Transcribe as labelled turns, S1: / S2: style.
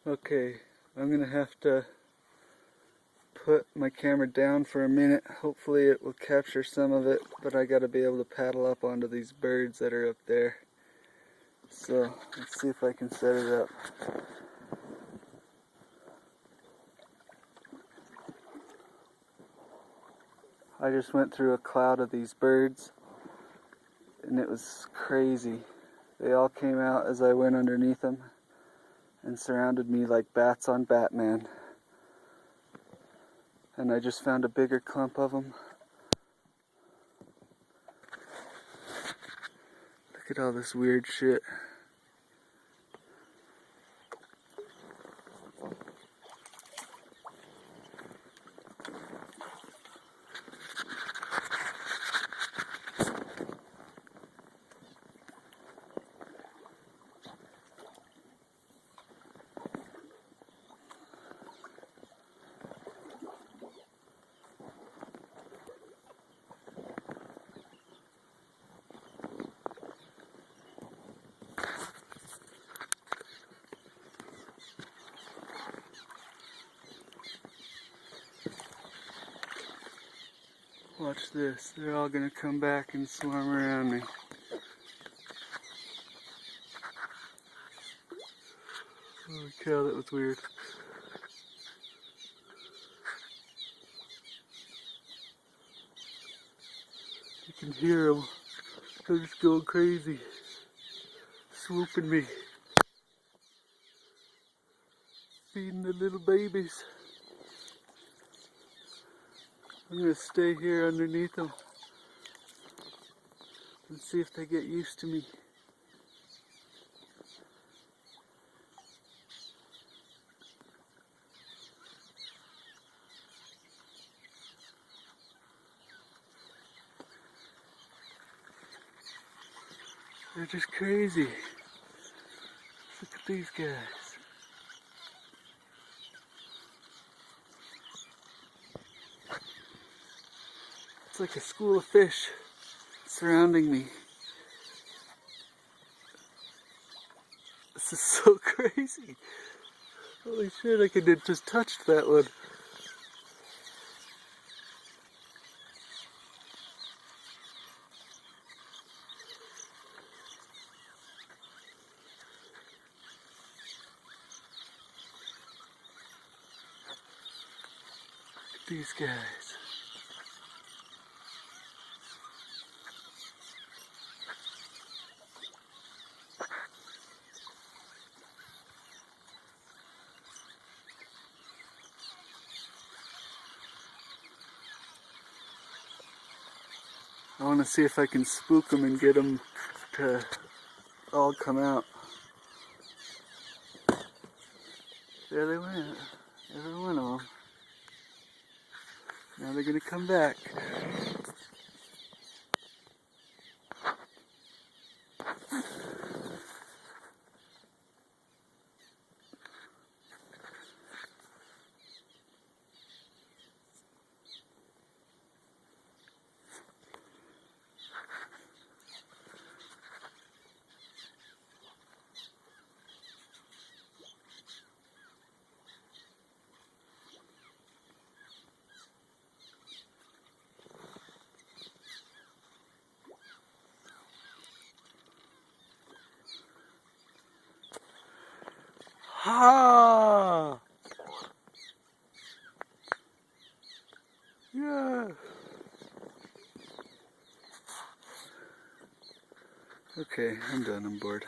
S1: Okay, I'm gonna have to put my camera down for a minute. Hopefully it will capture some of it, but I gotta be able to paddle up onto these birds that are up there. So let's see if I can set it up. I just went through a cloud of these birds and it was crazy. They all came out as I went underneath them and surrounded me like bats on Batman. And I just found a bigger clump of them. Look at all this weird shit. Watch this, they're all gonna come back and swarm around me. Holy cow, that was weird. You can hear them. They're just going crazy. Swooping me. Feeding the little babies. I'm gonna stay here underneath them and see if they get used to me. They're just crazy. Look at these guys. It's like a school of fish surrounding me. This is so crazy. Holy shit, I could have just touched that one. Look at these guys. I want to see if I can spook them and get them to all come out. There they went. Every one of them. Now they're going to come back. Ha! Yeah. Okay, I'm done. I'm bored.